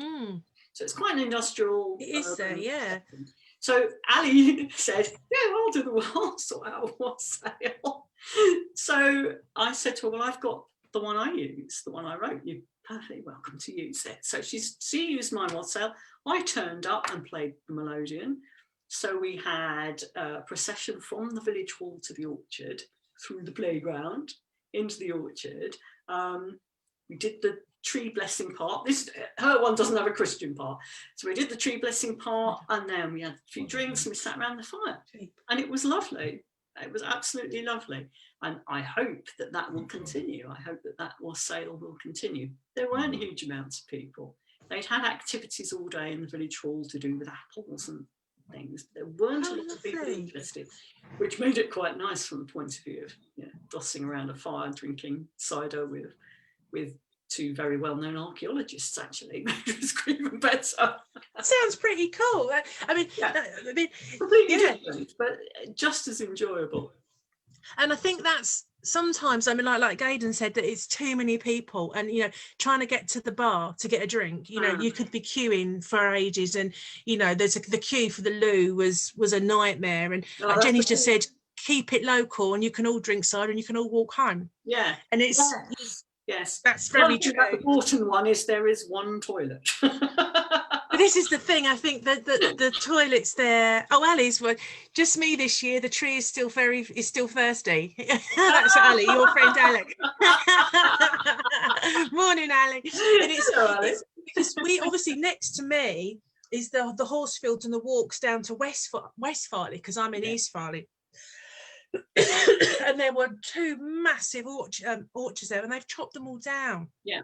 So it's quite an industrial. It is there, yeah. setting. So Ali said, yeah, I'll sort out a wassail. So I said to her, well, I've got the one I use, the one I wrote. You're perfectly welcome to use it. So she used my wassail. I turned up and played the melodeon. So we had a procession from the village hall to the orchard, through the playground, into the orchard. We did the tree blessing part. Her one doesn't have a Christian part. So we did the tree blessing part, and then we had a few drinks and we sat around the fire. And it was lovely. It was absolutely lovely. And I hope that that will continue. I hope that that wassail will continue. There weren't huge amounts of people. They'd had activities all day in the village hall to do with apples and things. There weren't a lot of people interested, which made it quite nice from the point of view of, you know, dossing around a fire, drinking cider with two very well-known archaeologists, actually. It was even better. Sounds pretty cool. I mean, completely different, but just as enjoyable. And I think that's sometimes, I mean, like Aidan said, that it's too many people, and, you know, trying to get to the bar to get a drink, you know, you could be queuing for ages, and, you know, the queue for the loo was a nightmare. And like Jenny's just said, keep it local, and you can all drink cider and you can all walk home. Yeah. And it's yes, that's very true. The important one is there is one toilet. But this is the thing, I think that the toilets there. Oh, Ali's one. Just me this year. The tree is still thirsty. That's Ali, your friend Alec. Morning, Ali. And it's because we obviously, next to me is the horse fields and the walks down to West Farley, because I'm in East Farley. And there were two massive orchards there, and they've chopped them all down. Yeah.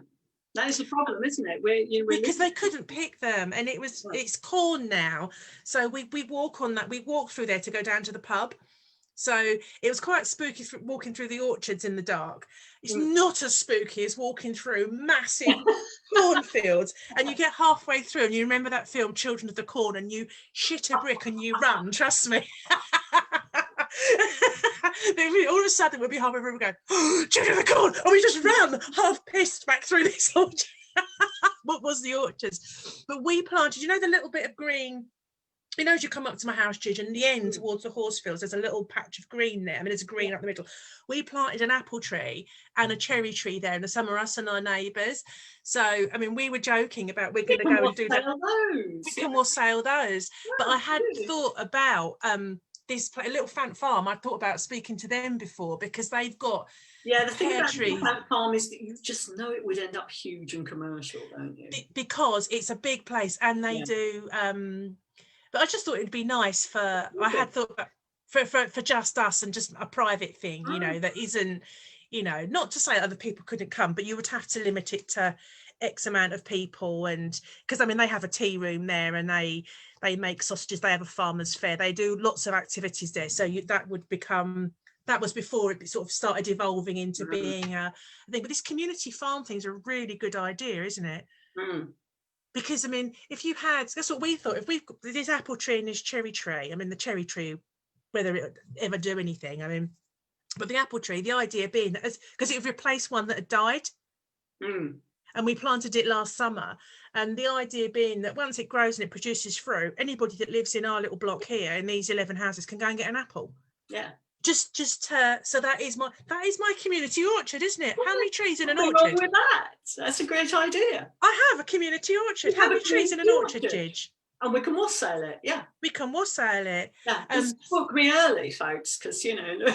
That is the problem, isn't it? Because they couldn't pick them, and it's corn now. So we walk on that. We walk through there to go down to the pub. So it was quite spooky walking through the orchards in the dark. It's not as spooky as walking through massive cornfields, and you get halfway through and you remember that film Children of the Corn, and you shit a brick and you run. Trust me. All of a sudden we'll be halfway through and go, oh, Children of the Corn, and we just ran half pissed back through this orchard. What was the orchards? But we planted, you know, the little bit of green, you know, as you come up to my house, Gidge, and the end towards the horsefields, there's a little patch of green there. I mean, there's a green up the middle. We planted an apple tree and a cherry tree there in the summer, us and our neighbours. So, I mean, we were joking about we're going to go and do that. We can wassail those. But I had thought about this little Fant Farm. I thought about speaking to them before, because they've got the thing about the Fant Farm is that you just know it would end up huge and commercial, don't you? Because it's a big place, and they do. But I just thought it'd be nice I had thought about for just us, and just a private thing, you know, that isn't, you know, not to say other people couldn't come, but you would have to limit it to X amount of people. And because, I mean, they have a tea room there, and they make sausages, they have a farmer's fair, they do lots of activities there. So that was before it sort of started evolving into being a thing. But this community farm thing's a really good idea, isn't it? Because, I mean, if you had, that's what we thought, if we've got this apple tree and this cherry tree, I mean, the cherry tree, whether it would ever do anything, I mean, but the apple tree, the idea being that, because it would replace one that had died, and we planted it last summer, and the idea being that once it grows and it produces fruit, anybody that lives in our little block here in these 11 houses can go and get an apple. Yeah. So that is my community orchard, isn't it? How many trees in an orchard? What's wrong with that? That's a great idea. I have a community orchard. How many trees in an orchard, Gidge? And we can wassail it, yeah. We can wassail it. Yeah, book me early, folks, because, you know.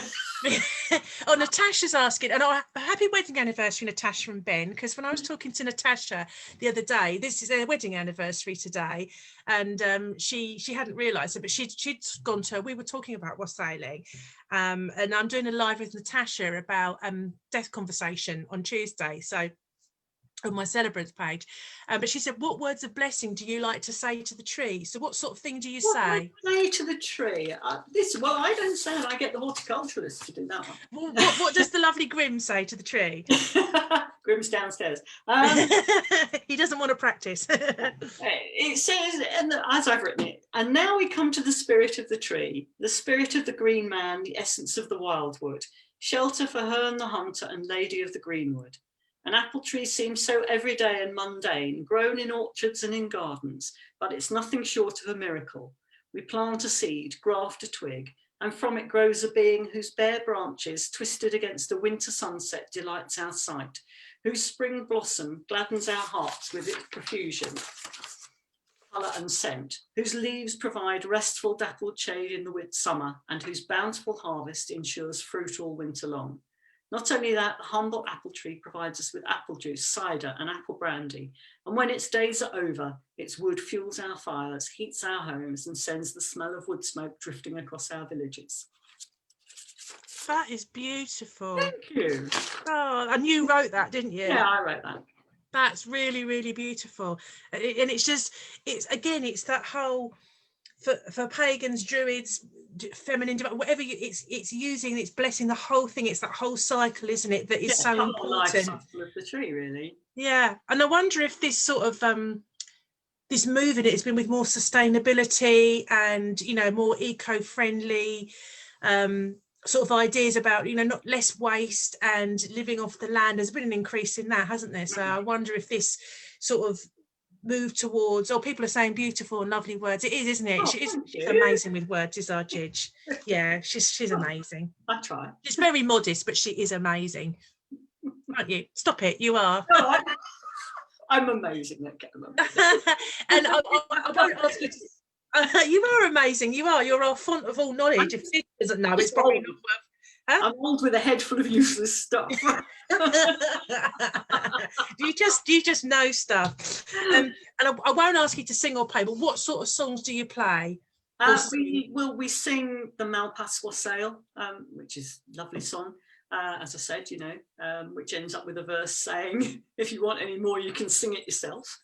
Oh, Natasha's asking, and happy wedding anniversary, Natasha and Ben, because when I was talking to Natasha the other day, this is their wedding anniversary today, and she hadn't realised it, but she'd gone to, we were talking about wassailing, and I'm doing a live with Natasha about death conversation on Tuesday, so on my celebrants page, but she said, what words of blessing do you like to say to the tree? So what sort of thing do you say? What I say to the tree? Well, I don't say it. I get the horticulturalist to do that one. Well, what does the lovely Grim say to the tree? Grim's downstairs. He doesn't want to practice. It says, and as I've written it, and now we come to the spirit of the tree, the spirit of the green man, the essence of the wildwood, shelter for Herne the hunter and lady of the greenwood. An apple tree seems so everyday and mundane, grown in orchards and in gardens, but it's nothing short of a miracle. We plant a seed, graft a twig, and from it grows a being whose bare branches, twisted against a winter sunset, delights our sight, whose spring blossom gladdens our hearts with its profusion, colour and scent, whose leaves provide restful dappled shade in the summer, and whose bountiful harvest ensures fruit all winter long. Not only that, the humble apple tree provides us with apple juice, cider and apple brandy. And when its days are over, its wood fuels our fires, heats our homes and sends the smell of wood smoke drifting across our villages. That is beautiful. Thank you. Oh, and you wrote that, didn't you? Yeah, I wrote that. That's really, really beautiful. And it's just, it's that whole, for pagans, druids, feminine, whatever it's blessing the whole thing. It's that whole cycle, isn't it, that is so important. Life cycle of the tree, really. Yeah, and I wonder if this sort of this movement has been with more sustainability and more eco-friendly sort of ideas about not less waste and living off the land. There's been an increase in that, hasn't there? So I wonder if this sort of move towards, people are saying beautiful and lovely words. It is, isn't it? She's amazing with words, is our Gidge. Yeah, she's amazing. I try. She's very modest, but she is amazing. Aren't you? Stop it, you are. No, I'm amazing at getting them. And I won't ask you to, you are amazing, you are. You're our font of all knowledge. If it doesn't know, it's probably not worth. Huh? I'm old with a head full of useless stuff. you just know stuff. And I won't ask you to sing or play, but what sort of songs do you play? We sing the Malpass Wassail, which is a lovely song, as I said, which ends up with a verse saying, if you want any more, you can sing it yourself.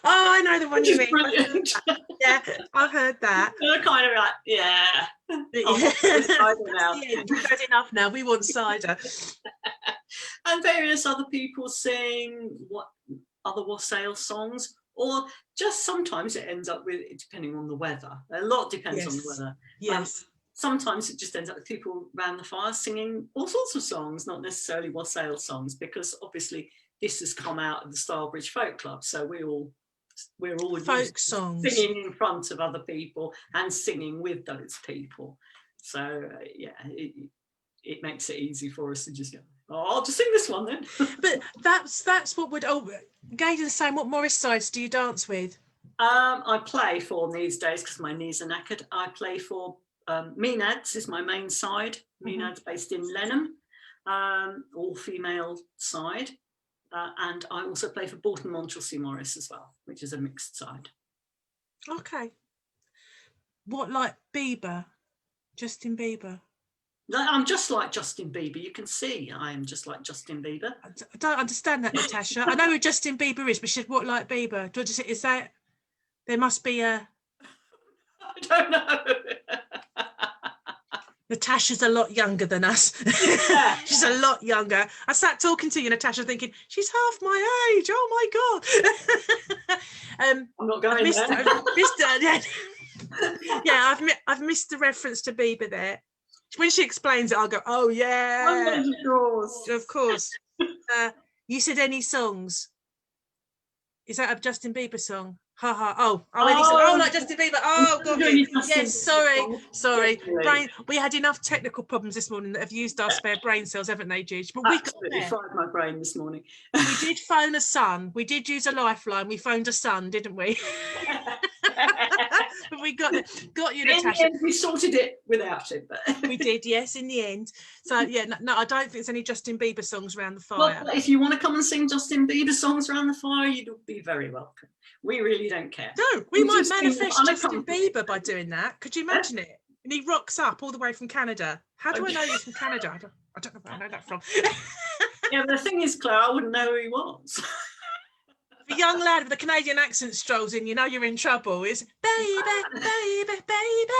I know the one you mean. Brilliant. Yeah, I've heard that. They're kind of like, yeah. We've had enough now. We want cider. And various other people sing other Wassail songs, or just sometimes it ends up with, depending on the weather. A lot depends on the weather. Yes. Sometimes it just ends up with people around the fire singing all sorts of songs, not necessarily Wassail songs, because obviously this has come out of the Stylebridge Folk Club, so we're all folk songs, singing in front of other people and singing with those people. So it makes it easy for us to just go, I'll just sing this one then. But that's what would. Gaydon's saying, what Morris sides do you dance with? I play for these days because my knees are knackered. I play for Maenads is my main side. Maenads based in Lenham, all female side. And I also play for Bourton Montrelsea Morris as well, which is a mixed side. Okay. What, like Bieber? Justin Bieber? I'm just like Justin Bieber. You can see I am just like Justin Bieber. I don't understand that, Natasha. I know who Justin Bieber is, but she said, what, like Bieber? Is that, there must be a... I don't know. Natasha's a lot younger than us. Yeah. She's a lot younger. I sat talking to you, Natasha, thinking, she's half my age. Oh my God. I'm not going there. Yeah, I've missed the reference to Bieber there. When she explains it, I'll go, oh yeah. Of course. You said any songs? Is that a Justin Bieber song? Ha ha. Oh, like Justin Bieber. Oh, got you. Yes, sorry. We had enough technical problems this morning that have used our spare brain cells, haven't they, Gidge? But absolutely fried my brain this morning. We did phone a son. We did use a lifeline. We phoned a son, didn't we? But we got you, Natasha. In the end, we sorted it without it. But we did, yes, in the end. So yeah, no, I don't think there's any Justin Bieber songs around the fire. Well, if you want to come and sing Justin Bieber songs around the fire, you'd be very welcome. We really don't care. No, we might manifest Justin Bieber by doing that. Could you imagine it? And he rocks up all the way from Canada. How do I know he's from Canada? I don't know where I know that from. Yeah, but the thing is, Claire, I wouldn't know who he was. The young lad with the Canadian accent strolls in, you know you're in trouble. Is baby, baby, baby.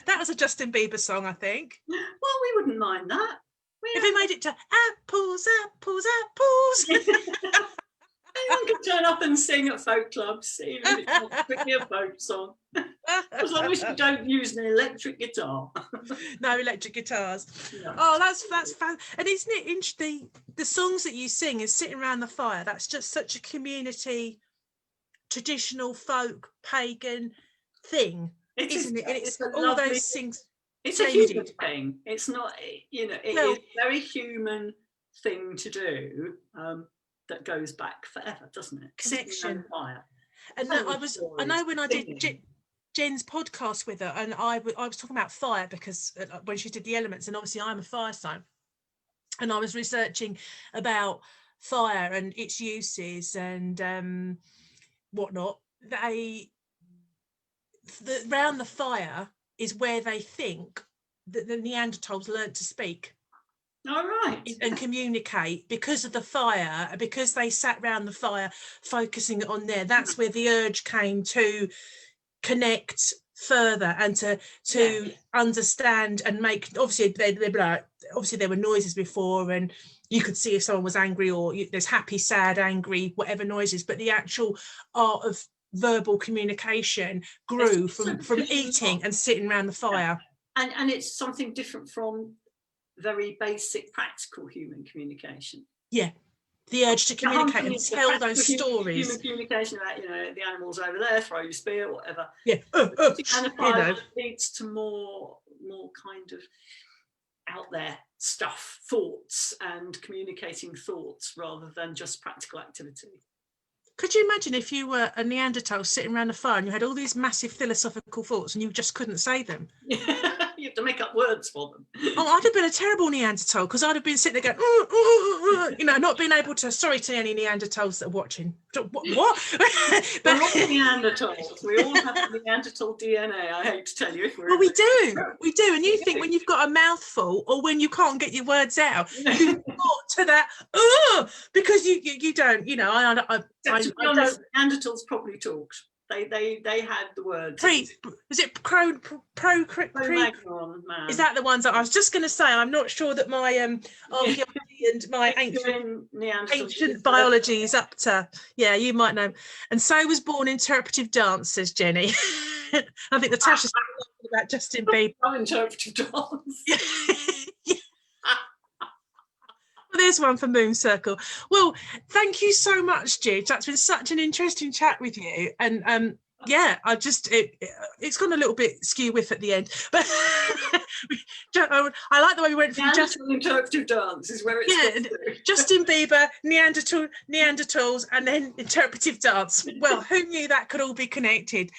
That was a Justin Bieber song, I think. Well, we wouldn't mind that. If he made it to apples, apples, apples. Anyone can turn up and sing at folk clubs, even if it's not strictly a folk song. As long as you don't use an electric guitar. No electric guitars. No. Oh, that's fun. And isn't it interesting? The songs that you sing is sitting around the fire. That's just such a community, traditional folk, pagan thing, isn't it? And it's all lovely, those things. It's a human thing. It's not, you know, it is a very human thing to do. That goes back forever, doesn't it? Connection. And I know when I did Jen's podcast with her, and I was talking about fire because when she did the elements, and obviously I'm a fire sign, and I was researching about fire and its uses and whatnot. Around the fire is where they think that the Neanderthals learnt to speak. All right. And communicate because of the fire, because they sat round the fire focusing on there. That's where the urge came to connect further and to understand and make. Obviously there were noises before, and you could see if someone was angry, or there's happy, sad, angry, whatever noises, but the actual art of verbal communication grew from eating and sitting around the fire. And it's something different from very basic practical human communication. Yeah, the urge to communicate and tell those stories. Human communication about, you know, the animals over there, throw your spear, whatever. Yeah, and fire leads to more kind of out there stuff, thoughts, and communicating thoughts rather than just practical activity. Could you imagine if you were a Neanderthal sitting around a fire and you had all these massive philosophical thoughts and you just couldn't say them? You have to make up words for them. Oh, I'd have been a terrible Neanderthal, because I'd have been sitting there going, you know, not being able to. Sorry to any Neanderthals that are watching. What? We're all Neanderthals. We all have Neanderthal DNA. I hate to tell you. Well, we do. And you think when you've got a mouthful, or when you can't get your words out, you thought to that, because you don't. You know, I to be honest, Neanderthals probably talked. They had the words. Is it pro? Is that the ones that I was just going to say? I'm not sure that my archaeology and my ancient biology is up to. Yeah, you might know. And so was born interpretive dance, says Jenny. I think Natasha's talking about Justin Bieber. Interpretive dance. There's one for Moon Circle. Well, thank you so much, Gidge. That's been such an interesting chat with you. And yeah, it's gone a little bit skew whiff at the end, but I like the way we went from interpretive dance is where it's Justin Bieber, Neanderthals, and then interpretive dance. Well, who knew that could all be connected?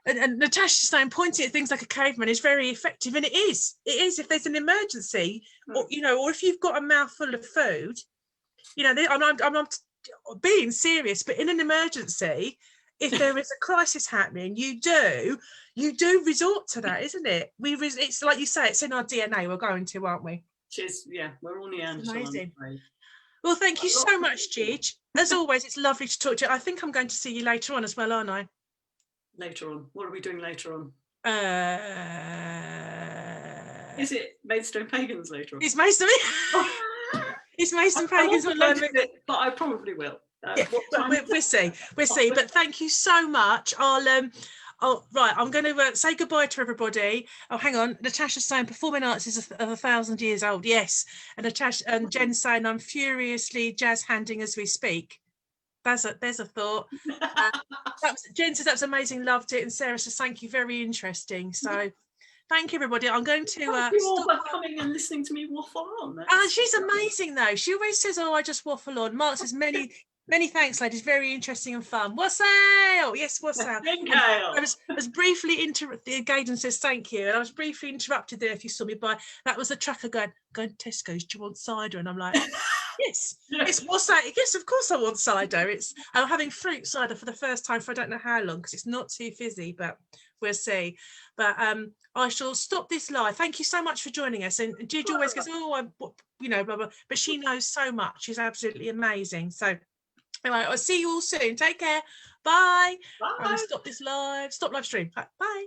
And Natasha's saying pointing at things like a caveman is very effective, and it is if there's an emergency, or you know, or if you've got a mouthful of food, you know, I'm being serious, but in an emergency, if there is a crisis happening, you do resort to that, isn't it? It's like you say, it's in our DNA. We're going to, aren't we? Yeah, we're all Neanderthal. Amazing. Well, thank you so much, Gidge. As always, it's lovely to talk to you. I think I'm going to see you later on as well, aren't I? Later on. What are we doing later on? Is it Maidstone Pagans later on? It's Maidstone. It's Maidstone Pagans on London. But I probably will. We'll see. But thank you so much. Right, I'm going to say goodbye to everybody. Oh, hang on. Natasha's saying performing arts is 1,000 years old. Yes. And Natasha and Jen's saying I'm furiously jazz handing as we speak. There's a thought. Jen says that's amazing, loved it, and Sarah says thank you, very interesting. So thank you, everybody. I'm going to thank you all for coming and listening to me waffle on. She's amazing though. She always says, oh, I just waffle on. Mark says many thanks, ladies, very interesting and fun. Wassail, yes, wassail. I was briefly interrupted. Gaydon says thank you, and I was briefly interrupted there. If you saw me by, that was the trucker going to Tesco's, do you want cider? And I'm like, yes, it's wassail. Yes, of course I want cider. I'm having fruit cider for the first time for I don't know how long, because it's not too fizzy, but we'll see. But I shall stop this live. Thank you so much for joining us. And Gidge always goes, oh, blah, blah, but she knows so much. She's absolutely amazing. So anyway, I'll see you all soon. Take care. Bye. Bye. I'm going to stop this live. Stop live stream. Bye.